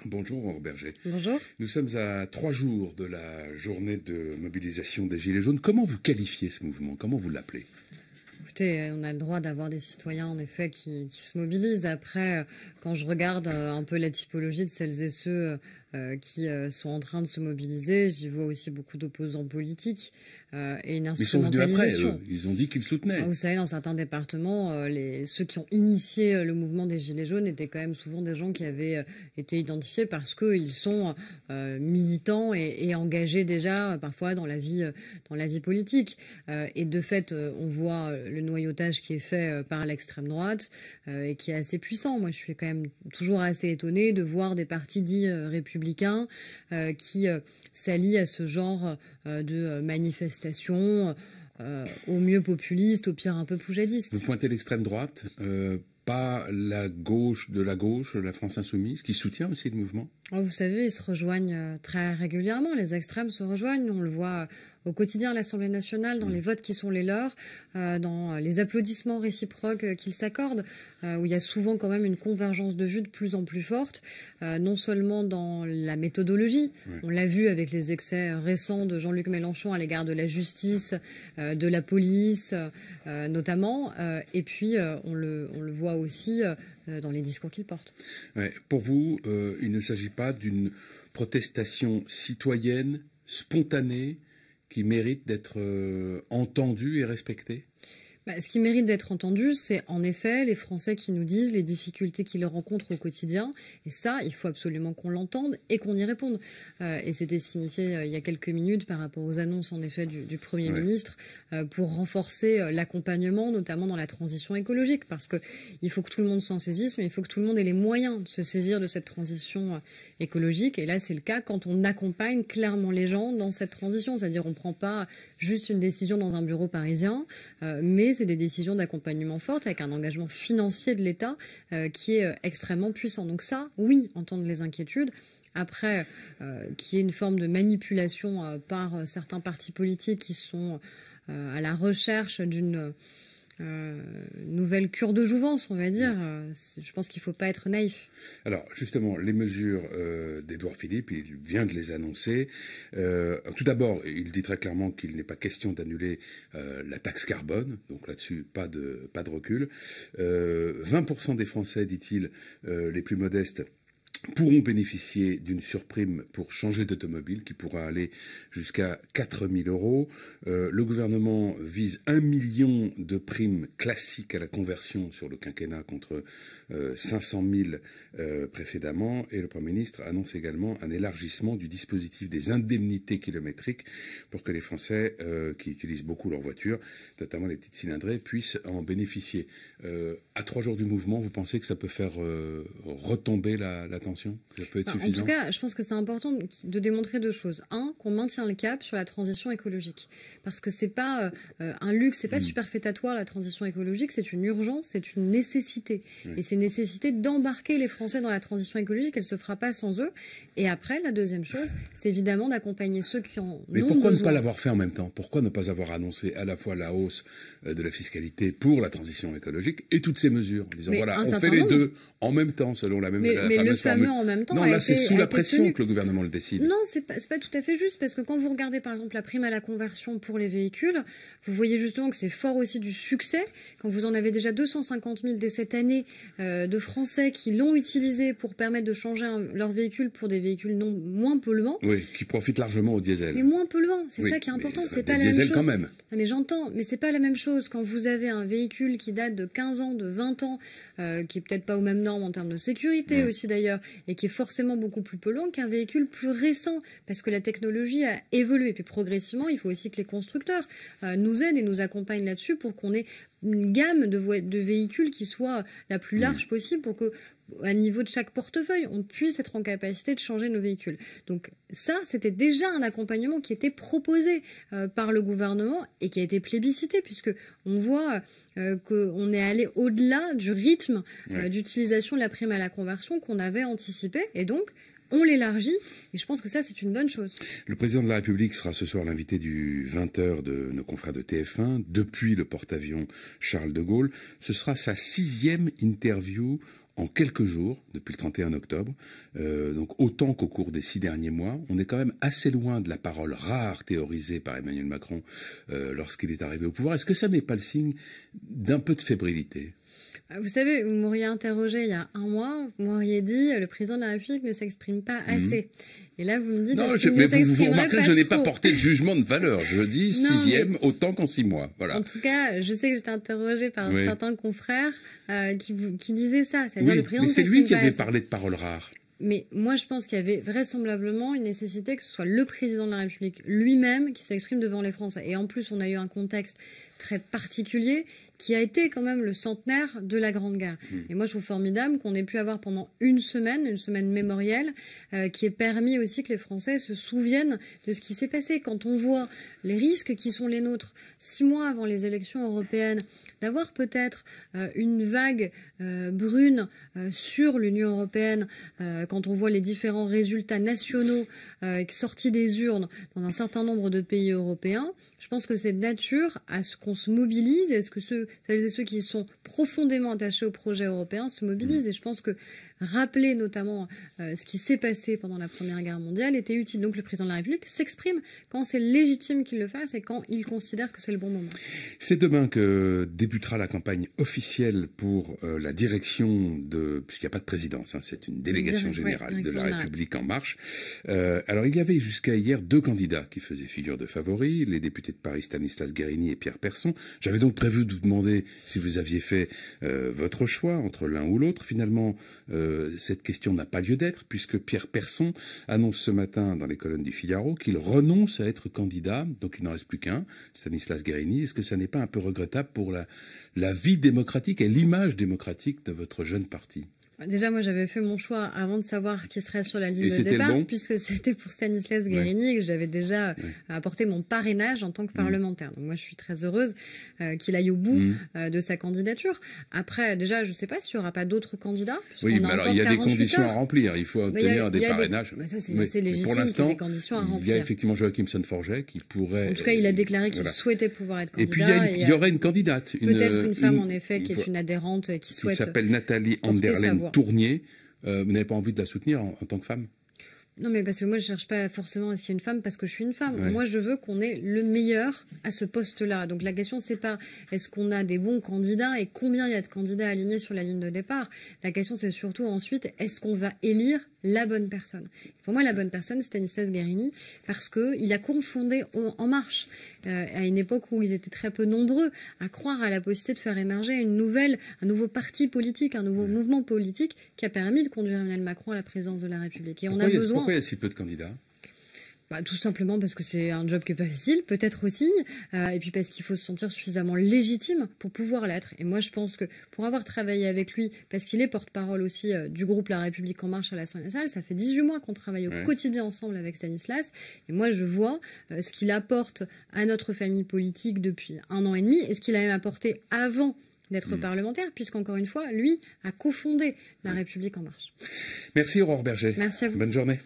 Bonjour Aurore Berger. Bonjour. Nous sommes à 3 jours de la journée de mobilisation des Gilets jaunes. Comment vous qualifiez ce mouvement? Comment vous l'appelez? Écoutez, on a le droit d'avoir des citoyens, en effet, qui se mobilisent. Après, quand je regarde un peu la typologie de celles et ceux qui sont en train de se mobiliser, j'y vois aussi beaucoup d'opposants politiques et une instrumentalisation. Ils sont venus après, eux. Ils ont dit qu'ils soutenaient. Vous savez, dans certains départements, ceux qui ont initié le mouvement des Gilets jaunes étaient quand même souvent des gens qui avaient été identifiés parce qu'ils sont militants et engagés déjà parfois dans la vie politique. Et de fait, on voit le noyautage qui est fait par l'extrême droite et qui est assez puissant. Moi, je suis quand même toujours assez étonnée de voir des partis dits républicains qui s'allient à ce genre de manifestations, au mieux populistes, au pire un peu poujadistes. Vous pointez l'extrême droite, pas la gauche, la France insoumise, qui soutient aussi le mouvement? Vous savez, ils se rejoignent très régulièrement. Les extrêmes se rejoignent. On le voit au quotidien à l'Assemblée nationale, dans les votes qui sont les leurs, dans les applaudissements réciproques qu'ils s'accordent, où il y a souvent quand même une convergence de vues de plus en plus forte, non seulement dans la méthodologie. On l'a vu avec les excès récents de Jean-Luc Mélenchon à l'égard de la justice, de la police notamment, et puis on le voit aussi dans les discours qu'il porte. Ouais. Pour vous, il ne s'agit pas d'une protestation citoyenne, spontanée, qui mérite d'être entendue et respectée? Ce qui mérite d'être entendu, c'est en effet les Français qui nous disent les difficultés qu'ils rencontrent au quotidien. Et ça, il faut absolument qu'on l'entende et qu'on y réponde. Et c'était signifié il y a quelques minutes par rapport aux annonces en effet du Premier ministre pour renforcer l'accompagnement, notamment dans la transition écologique. Parce qu'il faut que tout le monde s'en saisisse, mais il faut que tout le monde ait les moyens de se saisir de cette transition écologique. Et là, c'est le cas quand on accompagne clairement les gens dans cette transition. C'est-à-dire on ne prend pas juste une décision dans un bureau parisien, mais c'est des décisions d'accompagnement fortes avec un engagement financier de l'État qui est extrêmement puissant. Donc ça, oui, entendre les inquiétudes. Après, qu'il y ait une forme de manipulation par certains partis politiques qui sont à la recherche d'une nouvelle cure de jouvence, on va dire. Je pense qu'il ne faut pas être naïf. Alors, justement, les mesures d'Édouard Philippe, il vient de les annoncer. Tout d'abord, il dit très clairement qu'il n'est pas question d'annuler la taxe carbone. Donc là-dessus, pas de recul. 20% des Français, dit-il, les plus modestes, pourront bénéficier d'une surprime pour changer d'automobile qui pourra aller jusqu'à 4 000 €. Le gouvernement vise 1 million de primes classiques à la conversion sur le quinquennat contre 500 000 précédemment. Et le Premier ministre annonce également un élargissement du dispositif des indemnités kilométriques pour que les Français qui utilisent beaucoup leur voiture, notamment les petites cylindrées, puissent en bénéficier. À 3 jours du mouvement, vous pensez que ça peut faire retomber la tension? Ça peut être suffisant? En tout cas, je pense que c'est important de démontrer deux choses. Un, qu'on maintient le cap sur la transition écologique. Parce que c'est pas un luxe, c'est pas superfétatoire la transition écologique, c'est une urgence, c'est une nécessité. Et c'est une nécessité d'embarquer les Français dans la transition écologique, elle se fera pas sans eux. Et après, la deuxième chose, c'est évidemment d'accompagner ceux qui en ont besoin. Mais pourquoi ne pas l'avoir fait en même temps? Pourquoi ne pas avoir annoncé à la fois la hausse de la fiscalité pour la transition écologique et toutes ces mesures en disant voilà, on fait les deux en même temps selon la même fameuse formule. En même temps, non, là c'est sous la pression que le gouvernement le décide. Non, c'est pas tout à fait juste, parce que quand vous regardez par exemple la prime à la conversion pour les véhicules, vous voyez justement que c'est fort aussi du succès. Quand vous en avez déjà 250 000 dès cette année de Français qui l'ont utilisé pour permettre de changer leur véhicule pour des véhicules moins polluants. Oui, qui profitent largement au diesel. Mais moins polluants, c'est ça qui est important. C'est pas la même chose. Quand même. Non, mais j'entends, mais c'est pas la même chose quand vous avez un véhicule qui date de 15 ans, de 20 ans, qui est peut-être pas aux mêmes normes en termes de sécurité aussi d'ailleurs, et qui est forcément beaucoup plus polluant qu'un véhicule plus récent, parce que la technologie a évolué. Et puis progressivement, il faut aussi que les constructeurs nous aident et nous accompagnent là-dessus pour qu'on ait une gamme de véhicules qui soit la plus large possible pour que, à niveau de chaque portefeuille, on puisse être en capacité de changer nos véhicules. Donc ça, c'était déjà un accompagnement qui était proposé par le gouvernement et qui a été plébiscité, puisque on voit qu'on est allé au-delà du rythme d'utilisation de la prime à la conversion qu'on avait anticipé, et donc on l'élargit, et je pense que ça, c'est une bonne chose. Le président de la République sera ce soir l'invité du 20h de nos confrères de TF1, depuis le porte-avions Charles de Gaulle. Ce sera sa 6e interview en quelques jours, depuis le 31 octobre, donc autant qu'au cours des 6 derniers mois. On est quand même assez loin de la parole rare théorisée par Emmanuel Macron lorsqu'il est arrivé au pouvoir. Est-ce que ça n'est pas le signe d'un peu de fébrilité ? Vous savez, vous m'auriez interrogé il y a un mois, vous m'auriez dit le président de la République ne s'exprime pas assez. Et là, vous me dites... Non, mais vous remarquez que je n'ai pas porté de jugement de valeur. Je dis 6e autant qu'en 6 mois. Voilà. En tout cas, je sais que j'étais interrogée par certains confrères qui disaient ça. C'est-à-dire le président mais c'est lui qui avait parlé de paroles rares. Mais moi, je pense qu'il y avait vraisemblablement une nécessité que ce soit le président de la République lui-même qui s'exprime devant les Français. Et en plus, on a eu un contexte très particulier qui a été quand même le centenaire de la Grande Guerre. Et moi, je trouve formidable qu'on ait pu avoir pendant une semaine mémorielle, qui ait permis aussi que les Français se souviennent de ce qui s'est passé. Quand on voit les risques qui sont les nôtres, 6 mois avant les élections européennes, d'avoir peut-être une vague brune sur l'Union européenne, quand on voit les différents résultats nationaux sortis des urnes dans un certain nombre de pays européens, je pense que c'est de nature à ce qu'on se mobilise, et à ce que celles et ceux qui sont profondément attachés au projet européen se mobilisent. Et je pense que rappeler notamment ce qui s'est passé pendant la Première Guerre mondiale était utile. Donc le président de la République s'exprime quand c'est légitime qu'il le fasse et quand il considère que c'est le bon moment. C'est demain que débutera la campagne officielle pour la direction de... puisqu'il n'y a pas de présidence, hein, c'est une délégation générale de la République En Marche. Alors il y avait jusqu'à hier 2 candidats qui faisaient figure de favoris, les députés de Paris Stanislas Guerini et Pierre Persson. J'avais donc prévu de vous demander si vous aviez fait votre choix entre l'un ou l'autre. Finalement, cette question n'a pas lieu d'être, puisque Pierre Persson annonce ce matin dans les colonnes du Figaro qu'il renonce à être candidat, donc il n'en reste plus qu'un, Stanislas Guerini. Est-ce que ça n'est pas un peu regrettable pour la vie démocratique et l'image démocratique de votre jeune parti ? Déjà, moi, j'avais fait mon choix avant de savoir qui serait sur la ligne de départ, puisque c'était pour Stanislas Guerini et que j'avais déjà apporté mon parrainage en tant que parlementaire. Donc moi, je suis très heureuse qu'il aille au bout de sa candidature. Après, déjà, je ne sais pas s'il n'y aura pas d'autres candidats. Oui, mais alors il y a des conditions à remplir. Il faut obtenir des parrainages. Ça, c'est légitime. Pour l'instant, des conditions à remplir. Il y a effectivement Joachim Son-Forget qui pourrait... En tout cas, il a déclaré qu'il souhaitait pouvoir être candidat. Et puis, il y aurait une candidate. Peut-être une femme, en effet, qui est une adhérente qui souhaite... Qui s'appelle Nathalie Anderlen Tournier. Vous n'avez pas envie de la soutenir en tant que femme ? Non, mais parce que moi, je ne cherche pas forcément à ce qu'il y ait une femme parce que je suis une femme. Ouais. Moi, je veux qu'on ait le meilleur à ce poste-là. Donc la question, c'est pas est-ce qu'on a des bons candidats et combien il y a de candidats alignés sur la ligne de départ. La question, c'est surtout ensuite, est-ce qu'on va élire la bonne personne ? Pour moi, la bonne personne, c'est Stanislas Guerini, parce qu'il a confondé En Marche à une époque où ils étaient très peu nombreux à croire à la possibilité de faire émerger un nouveau parti politique, un nouveau mouvement politique qui a permis de conduire Emmanuel Macron à la présidence de la République. Et Pourquoi il y a si peu de candidats ? Tout simplement parce que c'est un job qui n'est pas facile, peut-être aussi, et puis parce qu'il faut se sentir suffisamment légitime pour pouvoir l'être. Et moi, je pense que pour avoir travaillé avec lui, parce qu'il est porte-parole aussi du groupe La République En Marche à l'Assemblée nationale, ça fait 18 mois qu'on travaille au quotidien ensemble avec Stanislas, et moi, je vois ce qu'il apporte à notre famille politique depuis 1 an et demi, et ce qu'il a même apporté avant d'être parlementaire, puisqu'encore une fois, lui a cofondé La République En Marche. Merci Aurore Berger. Merci à vous. Bonne journée.